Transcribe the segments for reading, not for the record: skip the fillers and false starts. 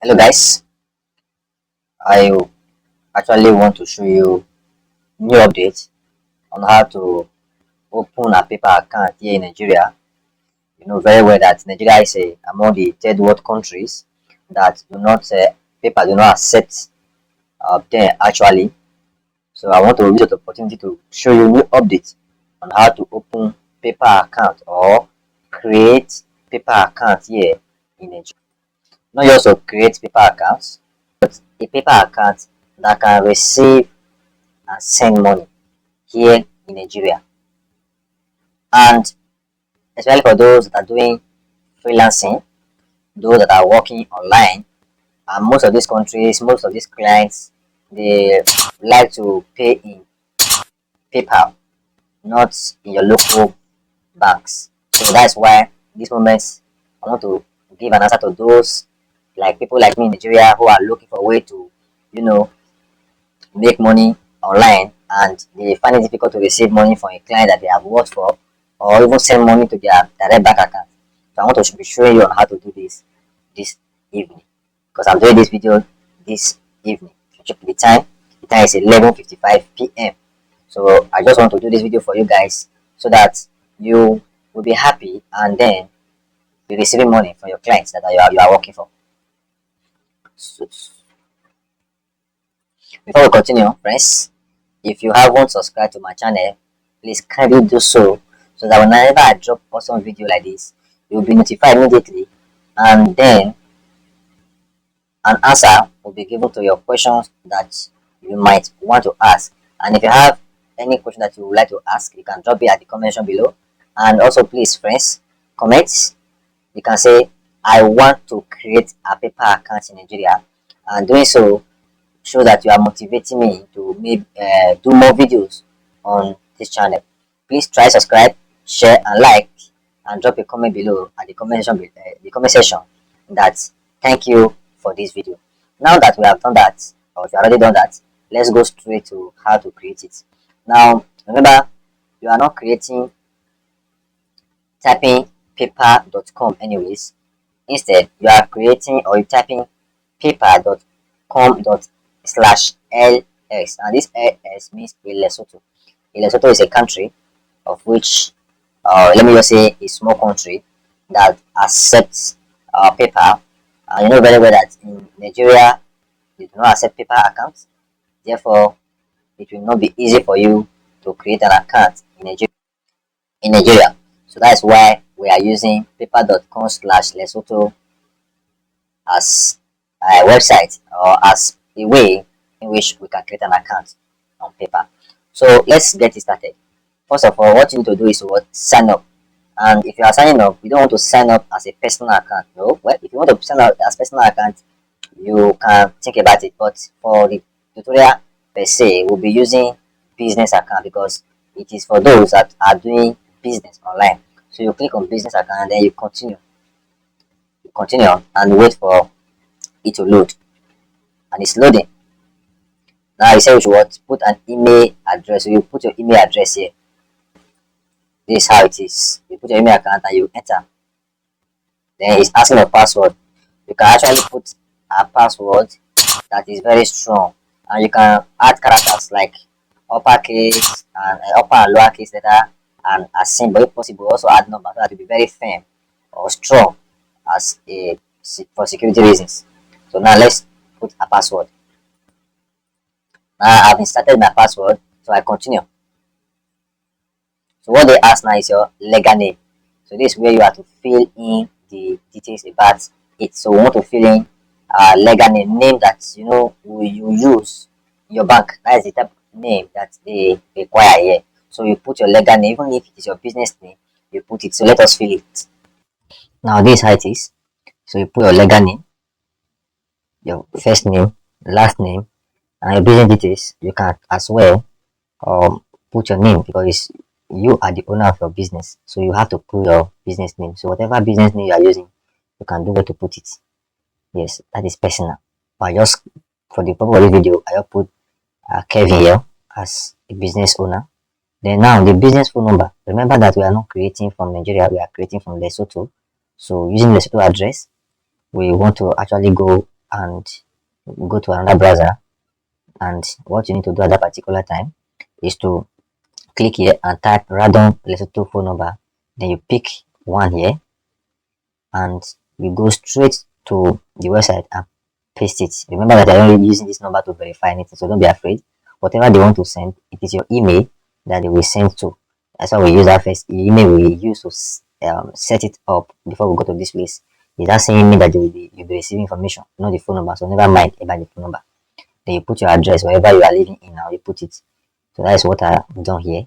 Hello guys, I actually want to show you new updates on how to open a paper account here in Nigeria. You know very well that Nigeria is among the third world countries that do not paper do not accept them actually. So I want to use the opportunity to show you new updates on how to open paper account or create paper account here in Nigeria. Not just to create paper accounts, but a paper account that can receive and send money here in Nigeria. And especially for those that are doing freelancing, those that are working online, and most of these countries, most of these clients, they like to pay in PayPal, not in your local banks. So that's why this moment I want to give an answer to those like people like me in Nigeria who are looking for a way to, you know, make money online and they find it difficult to receive money from a client that they have worked for or even send money to their direct bank account. So I want to be showing you on how to do this evening because I'm doing this video this evening. If you check the time is 11:55 p.m. So I just want to do this video for you guys so that you will be happy and then be receiving money from your clients that you are working for. So, before we continue, friends, if you haven't subscribed to my channel, please kindly do so that whenever I drop awesome video like this, you will be notified immediately, and then an answer will be given to your questions that you might want to ask. And if you have any question that you would like to ask, you can drop it at the comment section below. And also, please, friends, comment. You can say, I want to create a paper account in Nigeria, and doing so show that you are motivating me to do more videos on this channel. Please try subscribe, share and like, and drop a comment below at the comment section that thank you for this video. Now that we have done that, or if you already done that, let's go straight to how to create it. Now remember, you are not typing paper.com anyways. Instead, you are creating or you typing paper.com.ls, and this ls means Lesotho. Lesotho is a country of which let me just say a small country that accepts paper. You know very well that in Nigeria they do not accept paper accounts, therefore it will not be easy for you to create an account in Nigeria. So that's why we are using paper.com/Lesotho as a website or as a way in which we can create an account on paper. So let's get it started. First of all, what you need to do is to sign up. And if you are signing up, you don't want to sign up as a personal account. No, well, if you want to sign up as personal account, you can think about it. But for the tutorial per se, we'll be using business account because it is for those that are doing business online. So you click on business account and then you continue. You continue and wait for it to load. And it's loading. Now you say you should put an email address. So you put your email address here. This is how it is. You put your email account and you enter. Then it's asking a password. You can actually put a password that is very strong, and you can add characters like uppercase and upper and lowercase letter and a symbol if possible. Also add number so that it will be very firm or strong as for security reasons. So now let's put a password. Now I've inserted my password, so I continue. So what they ask now is your legal name. So this is where you have to fill in the details about it. So we want to fill in legal name that you use in your bank. That is the type of name that they require here. So you put your legal name, even if it is your business name, you put it. So let us fill it. Now this is how it is. So you put your legal name, your first name, last name, and your business details. You can as well put your name because you are the owner of your business, so you have to put your business name. So whatever business name you are using, you can do where to put it. Yes, that is personal. But just for the purpose of this video, I will put Kevin here as a business owner. Then now the business phone number. Remember that we are not creating from Nigeria, we are creating from Lesotho. So using Lesotho address, we want to actually go and go to another browser. And what you need to do at that particular time is to click here and type Radon Lesotho phone number. Then you pick one here and you go straight to the website and paste it. Remember that I'm only using this number to verify anything, so don't be afraid. Whatever they want to send, it is your email that they will send to. That's why we use our first email we use to set it up before we go to this place. Is that same email that you'll be receiving information, not the phone number. So never mind about the phone number. Then you put your address wherever you are living in now, you put it. So that is what I've done here.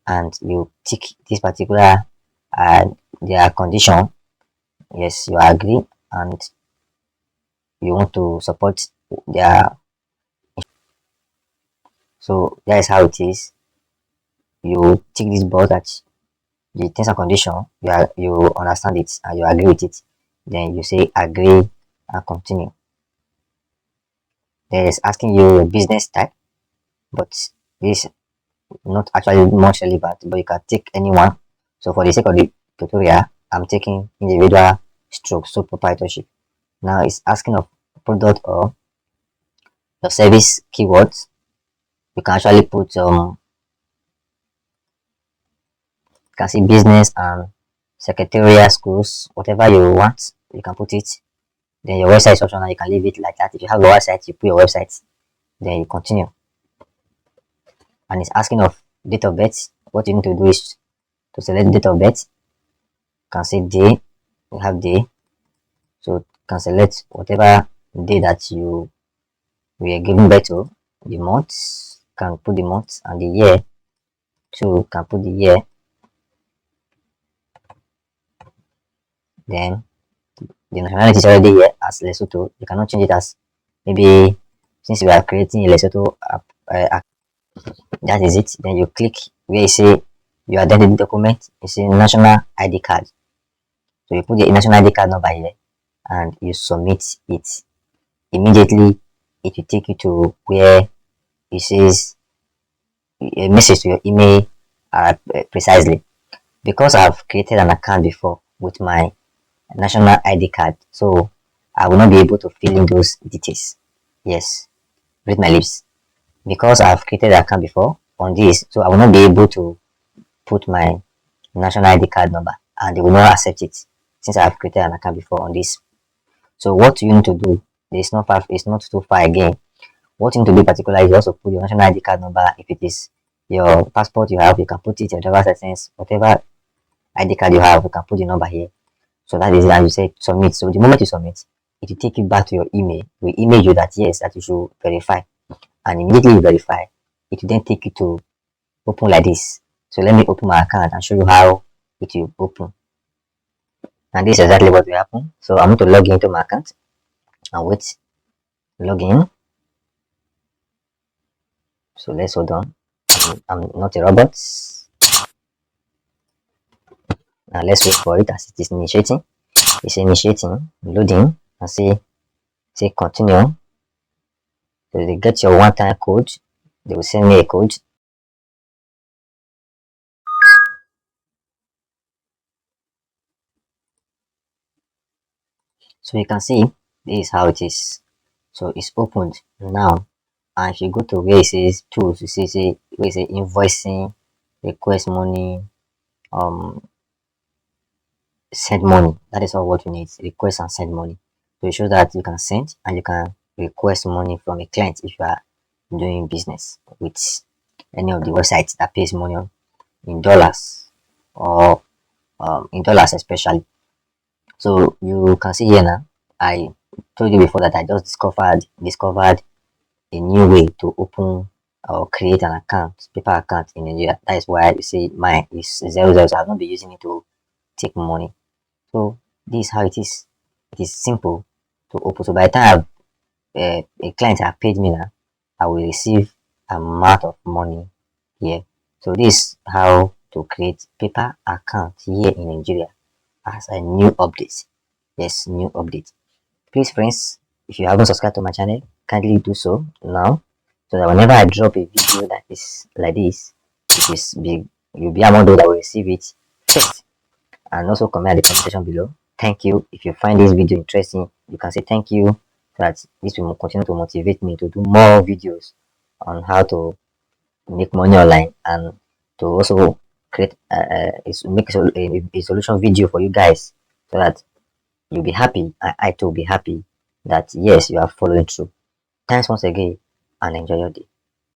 And you tick this particular their condition. Yes, you agree and you want to support their. So that is how it is. You tick this box that the terms and condition you understand it and you agree with it. Then you say agree and continue. There is asking you a business type, but this not actually much relevant, but you can take anyone. So for the sake of the tutorial, I'm taking individual stroke sole proprietorship. Now it's asking of product or your service keywords. You can actually put you can see business and secretarial schools, whatever you want, you can put it. Then your website is optional, you can leave it like that. If you have a website, you put your website, then you continue. And it's asking of date of birth. What you need to do is to select date of birth. You can say day, you have day. So you can select whatever day that you were given birth to, the month, you can put the month, and the year too, you can put the year. Then the nationality is already here as Lesotho. You cannot change it as maybe since we are creating a Lesotho app, that is it. Then you click where you say your identity document, you say national ID card. So you put the national ID card number here and you submit it. Immediately it will take you to where it says a message to your email precisely. Because I've created an account before with my national ID card, so I will not be able to fill in those details. Yes, read my lips. Because I've created an account before on this, so I will not be able to put my national ID card number and they will not accept it since I've created an account before on this. So what you need to do, it's not too far again. What you need to do particularly is also put your national ID card number. If it is your passport you have, you can put it, your driver's license, whatever ID card you have, you can put the number here. So that is it, and you say submit. So the moment you submit, it will take you back to your email. We email you that yes, that you should verify, and immediately you verify, it will then take you to open like this. So let me open my account and show you how it will open. And this is exactly what will happen. So I'm going to log into my account and wait. Login. So let's hold on. I'm not a robot. Now let's wait for it as it is initiating. It's initiating, loading, and say continue. So they get your one-time code. They will send me a code. So you can see this is how it is. So it's opened now. And if you go to where it says tools, you see where it says invoicing, request money, send money. That is all what you need. Request and send money. So it shows that you can send and you can request money from a client if you are doing business with any of the websites that pays money in dollars or in dollars especially. So you can see here now, I told you before that I just discovered a new way to open or create an account, paper account in Nigeria. That is why you see mine is 00. So I've not been using it to take money. So this is how it is. It is simple to open. So by the time a client have paid me now, I will receive a amount of money here. So this is how to create paper account here in Nigeria as a new update. Yes, new update. Please friends, if you haven't subscribed to my channel, kindly do so now, so that whenever I drop a video that is like this, you'll be among those that will receive it first. And also comment at the comment section below. Thank you. If you find this video interesting, you can say thank you that this will continue to motivate me to do more videos on how to make money online, and to also create make a solution video for you guys, so that you'll be happy and I too will be happy that yes, you are following through. Thanks once again and enjoy your day.